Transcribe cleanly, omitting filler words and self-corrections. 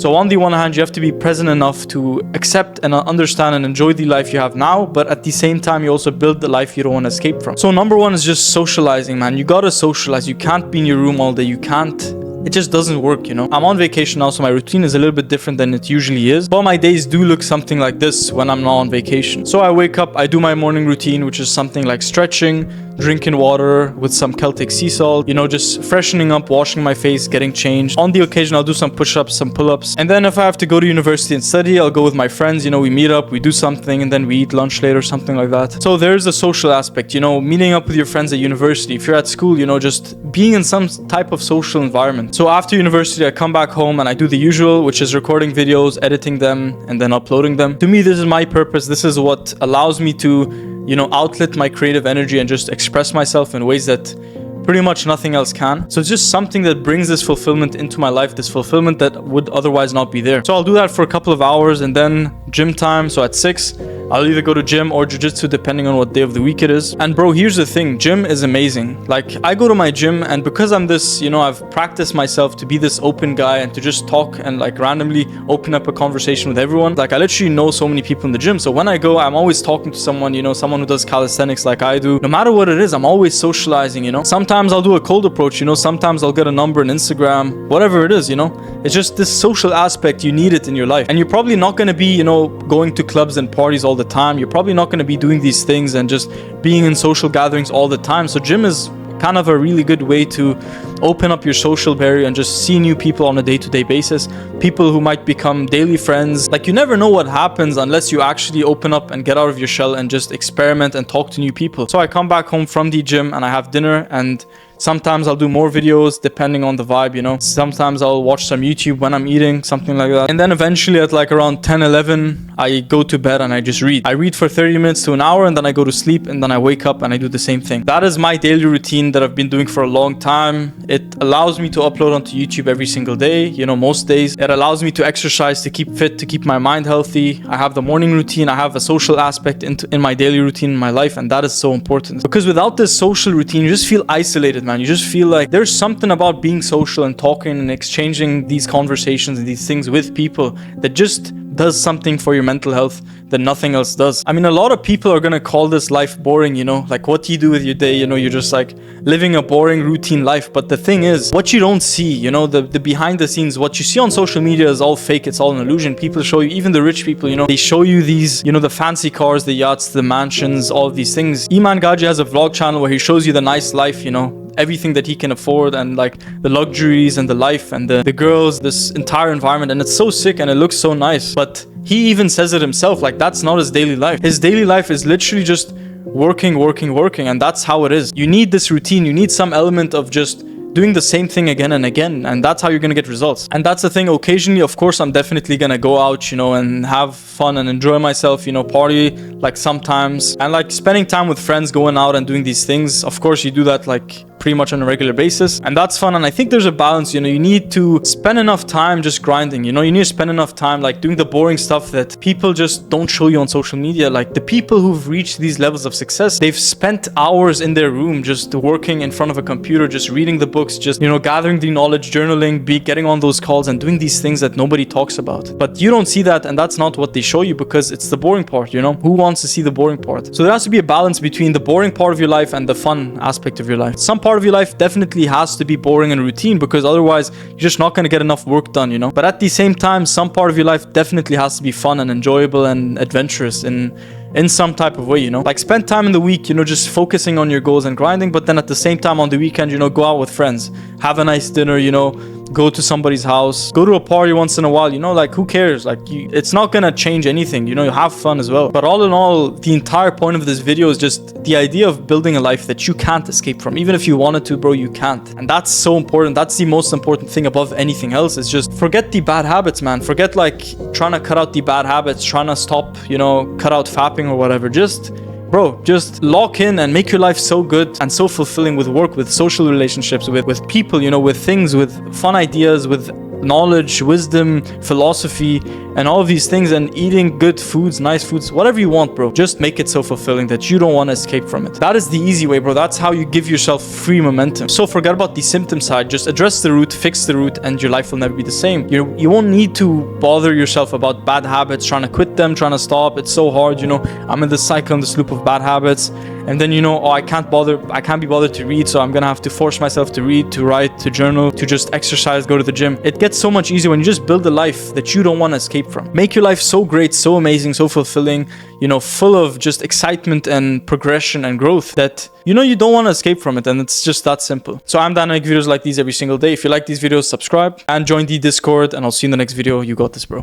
So on the one hand, you have to be present enough to accept and understand and enjoy the life you have now, but at the same time, you also build the life you don't want to escape from. So number one is just socializing, man. You gotta socialize. You can't be in your room all day. You can't. It just doesn't work, you know. I'm on vacation now, so my routine is a little bit different than it usually is. But my days do look something like this when I'm not on vacation. So I wake up, I do my morning routine, which is something like stretching, drinking water with some Celtic sea salt, you know, just freshening up, washing my face, getting changed. On the occasion, I'll do some push-ups, some pull-ups. And then if I have to go to university and study, I'll go with my friends, you know, we meet up, we do something, and then we eat lunch later, something like that. So there's a social aspect, you know, meeting up with your friends at university. If you're at school, you know, just being in some type of social environment. So after university, I come back home and I do the usual, which is recording videos, editing them, and then uploading them. To me, this is my purpose. This is what allows me to, you know, outlet my creative energy and just express myself in ways that pretty much nothing else can. So it's just something that brings this fulfillment into my life, this fulfillment that would otherwise not be there. So I'll do that for a couple of hours, and then gym time. So at 6, I'll either go to gym or jiu-jitsu depending on what day of the week it is. And bro, here's the thing, gym is amazing. Like, I go to my gym, and because I'm this, you know, I've practiced myself to be this open guy and to just talk and like randomly open up a conversation with everyone. Like, I literally know so many people in the gym. So when I go, I'm always talking to someone, you know, someone who does calisthenics like I do. No matter what it is, I'm always socializing, you know. Sometimes I'll do a cold approach, you know, sometimes I'll get a number on Instagram, whatever it is, you know. It's just this social aspect, you need it in your life. And you're probably not going to be, you know, going to clubs and parties all the time. You're probably not going to be doing these things and just being in social gatherings all the time. So gym is kind of a really good way to open up your social barrier and just see new people on a day-to-day basis, people who might become daily friends. Like, you never know what happens unless you actually open up and get out of your shell and just experiment and talk to new people. So I come back home from the gym and I have dinner, and sometimes I'll do more videos depending on the vibe, you know. Sometimes I'll watch some YouTube when I'm eating, something like that. And then eventually at like around 10, 11, I go to bed and I just read. I read for 30 minutes to an hour, and then I go to sleep, and then I wake up and I do the same thing. That is my daily routine that I've been doing for a long time. It allows me to upload onto YouTube every single day, you know, most days. It allows me to exercise, to keep fit, to keep my mind healthy. I have the morning routine. I have a social aspect in my daily routine in my life, and that is so important. Because without this social routine, you just feel isolated, man. You just feel like there's something about being social and talking and exchanging these conversations and these things with people that just does something for your mental health that nothing else does. I mean, a lot of people are gonna call this life boring, you know, like, what do you do with your day? You know, you're just like living a boring routine life. But the thing is, what you don't see, you know, the behind the scenes, what you see on social media is all fake. It's all an illusion. People show you, even the rich people, you know, they show you these, you know, the fancy cars, the yachts, the mansions, all of these things. Iman Gaji has a vlog channel where he shows you the nice life, you know, everything that he can afford, and like the luxuries and the life and the girls, this entire environment, and it's so sick and it looks so nice. But he even says it himself, like, that's not his daily life. His daily life is literally just working, and that's how it is. You need this routine. You need some element of just doing the same thing again and again, and that's how you're gonna get results. And that's the thing. Occasionally, of course, I'm definitely gonna go out, you know, and have fun and enjoy myself, you know, party, like, sometimes, and like spending time with friends, going out and doing these things. Of course, you do that like pretty much on a regular basis, and that's fun. And I think there's a balance, you know. You need to spend enough time just grinding, you know. You need to spend enough time like doing the boring stuff that people just don't show you on social media. Like, the people who've reached these levels of success, they've spent hours in their room just working in front of a computer, just reading the books, just, you know, gathering the knowledge, journaling, getting on those calls and doing these things that nobody talks about. But you don't see that, and that's not what they show you, because it's the boring part, you know. Who wants to see the boring part? So there has to be a balance between the boring part of your life and the fun aspect of your life. Some part of your life definitely has to be boring and routine, because otherwise you're just not going to get enough work done, you know. But at the same time, some part of your life definitely has to be fun and enjoyable and adventurous in some type of way, you know. Like, spend time in the week, you know, just focusing on your goals and grinding, but then at the same time on the weekend, you know, go out with friends, have a nice dinner, you know, go to somebody's house, go to a party once in a while, you know. Like, who cares? Like, it's not gonna change anything, you know. You have fun as well. But all in all, the entire point of this video is just the idea of building a life that you can't escape from. Even if you wanted to, bro, you can't. And that's so important. That's the most important thing above anything else. Is just forget the bad habits, man. Forget like trying to cut out the bad habits, trying to stop, you know, cut out fapping or whatever. Just lock in and make your life so good and so fulfilling with work, with social relationships, with people, you know, with things, with fun ideas, with knowledge, wisdom, philosophy, and all of these things, and eating good foods, nice foods, whatever you want, bro. Just make it so fulfilling that you don't want to escape from it. That is the easy way, bro. That's how you give yourself free momentum. So forget about the symptom side. Just address the root, fix the root, and your life will never be the same. You won't need to bother yourself about bad habits, trying to quit them, trying to stop. It's so hard, you know. I'm in this cycle, in this loop of bad habits. And then, you know, oh, I can't be bothered to read, so I'm gonna have to force myself to read, to write, to journal, to just exercise, go to the gym. It gets so much easier when you just build a life that you don't want to escape from. Make your life so great, so amazing, so fulfilling, you know, full of just excitement and progression and growth that, you know, you don't want to escape from it. And it's just that simple. So I'm down to make videos like these every single day. If you like these videos, subscribe and join the Discord, and I'll see you in the next video. You got this, bro.